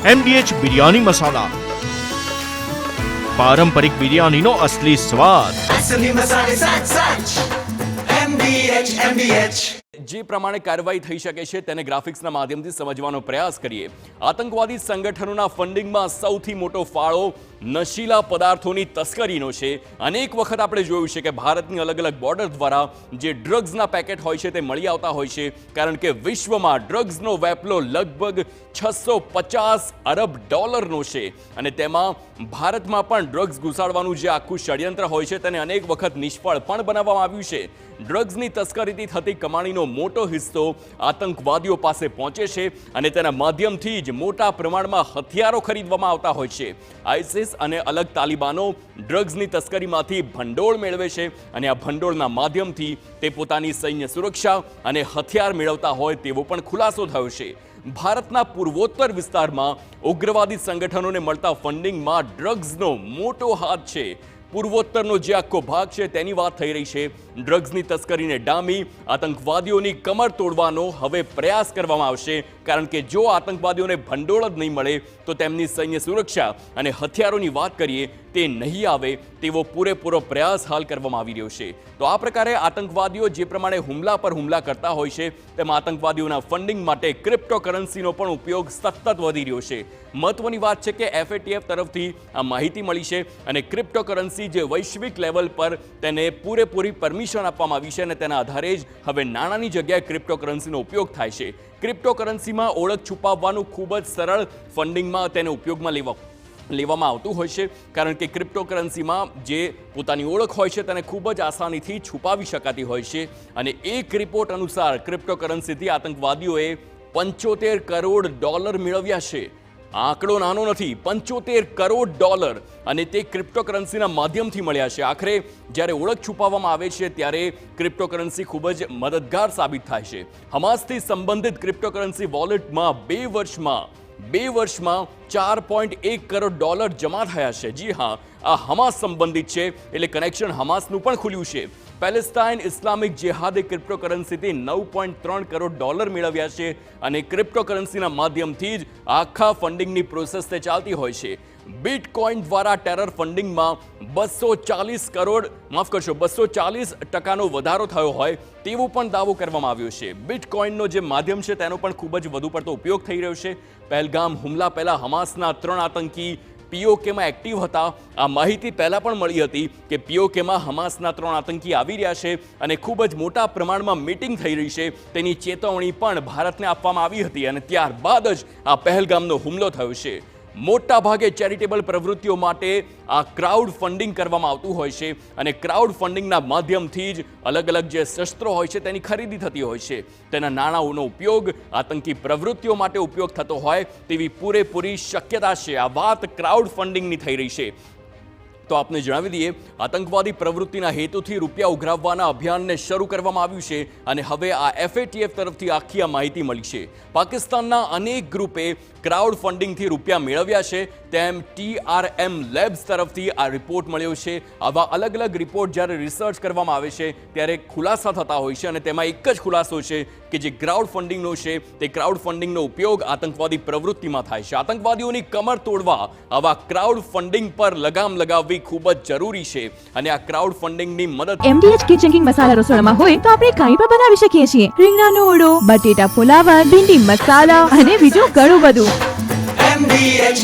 MDH biryani મસાલા, પારંપરિક બિરયાનીનો અસલી સ્વાદ. असली मसाले साथ साथ MDH જે પ્રમાણે કાર્યવાહી થઈ શકે છે તેને ગ્રાફિક્સના માધ્યમથી સમજવાનો પ્રયાસ કરીએ. આતંકવાદી સંગઠનોના ફંડિંગમાં સૌથી મોટો ફાળો નશીલા પદાર્થોની તસ્કરીનો છે. અનેક વખત આપણે જોયું છે કે ભારતની અલગ અલગ બોર્ડર દ્વારા જે ડ્રગ્સના પેકેટ હોય છે તે મળી આવતા હોય છે, કારણ કે વિશ્વમાં ડ્રગ્સનો વેપલો લગભગ $650 અરબ છે અને તેમાં ભારતમાં પણ ડ્રગ્સ ઘુસાડવાનું જે આખું ષડયંત્ર હોય છે તેને અનેક વખત નિષ્ફળ પણ બનાવવામાં આવ્યું છે. ડ્રગ્સની તસ્કરીથી થતી કમાણીનો મોટો હિસ્સો આતંકવાદીઓ પાસે પહોંચે છે અને તેના માધ્યમથી જ મોટા પ્રમાણમાં હથિયારો ખરીદવામાં આવતા હોય છે. આઈસિસ અને અલગ તાલિબાનો ડ્રગ્સની તસ્કરીમાંથી ભંડોળ મેળવે છે અને આ ભંડોળના માધ્યમથી તે પોતાની સૈન્ય સુરક્ષા અને હથિયાર મેળવતા હોય તેવો પણ ખુલાસો થયો છે. ભારતના પૂર્વોત્તર વિસ્તારમાં ઉગ્રવાદી સંગઠનોને મળતા ફંડિંગમાં ડ્રગ્સનો મોટો હાથ છે. પૂર્વોત્તરનો જે આખો ભાગ છે તેની વાત થઈ રહી છે. ડ્રગ્સની તસ્કરીને ડામી આતંકવાદીઓની કમર તોડવાનો હવે પ્રયાસ કરવામાં આવશે, કારણ કે જો આતંકવાદીઓને ભંડોળ જ નહીં મળે તો તેમની સૈન્ય સુરક્ષા અને હથિયારોની વાત કરીએ તે નહીં આવે તેવો પૂરેપૂરો પ્રયાસ હાલ કરવામાં આવી રહ્યો છે. તો આ પ્રકારે આતંકવાદીઓ જે પ્રમાણે હુમલા પર હુમલા કરતા હોય છે તેમ આતંકવાદીઓના ફંડિંગ માટે ક્રિપ્ટોકરન્સીનો પણ ઉપયોગ સતત વધી રહ્યો છે. મહત્વની વાત છે કે FATF તરફથી આ માહિતી મળી છે અને ક્રિપ્ટોકરન્સી જે વૈશ્વિક લેવલ પર તેને પૂરેપૂરી પરમિશન આપવામાં આવી છે અને તેના આધારે જ હવે નાણાંની જગ્યાએ ક્રિપ્ટોકરન્સીનો ઉપયોગ થાય છે. ક્રિપ્ટોકરન્સીમાં ઓળખ છુપાવવાનું ખૂબ જ સરળ ફંડિંગમાં તેને ઉપયોગમાં લેવામાં આવતું હોય છે, કારણ કે ક્રિપ્ટોકરન્સીમાં જે પોતાની ઓળખ હોય છે તેને ખૂબ જ આસાનીથી છુપાવી શકાતી હોય છે. અને એક રિપોર્ટ અનુસાર ક્રિપ્ટોકરન્સીથી આતંકવાદીઓએ $75 કરોડ મેળવ્યા છે. આંકડો નાનો નથી, $75 કરોડ, અને તે ક્રિપ્ટોકરન્સીના માધ્યમથી મળ્યા છે. આખરે જ્યારે ઓળખ છુપાવવામાં આવે છે ત્યારે ક્રિપ્ટોકરન્સી ખૂબ જ મદદગાર સાબિત થાય છે. હમાસથી સંબંધિત ક્રિપ્ટોકરન્સી વોલેટમાં બે વર્ષમાં $4.1 કરોડ જમા થયા છે. જી હા, આ હમાસ સંબંધિત છે એટલે કનેક્શન હમાસનું પણ ખુલ્યું છે. પેલેસ્ટાઇન ઇસ્લામિક જેહાદે ક્રિપ્ટોકરન્સીથી $9.3 કરોડ મેળવ્યા છે અને ક્રિપ્ટોકરન્સીના માધ્યમથી જ આખા ફંડિંગની પ્રોસેસ તે ચાલતી હોય છે. બિટકોઇન દ્વારા ટેરર ફંડિંગમાં 240% વધારો થયો હોય તેવો પણ દાવો કરવામાં આવ્યો છે. બિટકોઇનનો જે માધ્યમ છે તેનો પણ ખૂબ જ વધુ પડતો ઉપયોગ થઈ રહ્યો છે. પહેલગામ હુમલા પહેલા હમાસના 3 આતંકી POKમાં એક્ટિવ હતા. આ માહિતી પહેલા પણ મળી હતી કે POKમાં હમાસના 3 આતંકી આવી રહ્યા છે અને ખૂબ જ મોટા પ્રમાણમાં મીટિંગ થઈ રહી છે તેની ચેતવણી પણ ભારતને આપવામાં આવી હતી અને ત્યારબાદ જ આ પહેલગામનો હુમલો થયો છે. મોટા ભાગે ચેરિટેબલ પ્રવૃત્તિઓ માટે આ ક્રાઉડ ફંડિંગ કરવામાં આવતું હોય છે અને ક્રાઉડ ફંડિંગના માધ્યમથી જ અલગ અલગ જે શસ્ત્રો હોય છે તેની ખરીદી થતી હોય છે. તેના નાણાંનો ઉપયોગ આતંકી પ્રવૃત્તિઓ માટે ઉપયોગ થતો હોય તેવી પૂરેપૂરી શક્યતા છે. આ વાત ક્રાઉડ ફંડિંગની થઈ રહી છે. તો આપને જણાવી દઈએ, આતંકવાદી પ્રવૃત્તિના હેતુથી રૂપિયા ઉઘરાવવાના અભિયાનને શરૂ કરવામાં આવ્યું છે અને હવે આ FATF તરફથી આખી આ માહિતી મળી છે. પાકિસ્તાનના અનેક ગ્રુપે ક્રાઉડ ફંડિંગથી રૂપિયા મેળવ્યા છે તેમ TRM લેબ્સ તરફથી આ રિપોર્ટ મળ્યો છે. આવા અલગ અલગ રિપોર્ટ જ્યારે રિસર્ચ કરવામાં આવે છે ત્યારે ખુલાસા થતા હોય છે અને તેમાં એક જ ખુલાસો છે કે જે ક્રાઉડ ફંડિંગનો છે તે ક્રાઉડ ફંડિંગનો ઉપયોગ આતંકવાદી પ્રવૃત્તિમાં થાય છે. આતંકવાદીઓની કમર તોડવા આવા ક્રાઉડ ફંડિંગ પર લગામ લગાવવી ખૂબ જ જરૂરી છે અને આ ક્રાઉડ ફંડિંગની મદદ MDH કિચન કિંગ મસાલા રસોડામાં હોય તો આપણે કાંઈ પણ બનાવી શકીએ છીએ. રીંગણાનો ઓળો, બટેટા ફુલાવર, ભીંડી મસાલા અને બીજું ઘણું બધું. MDH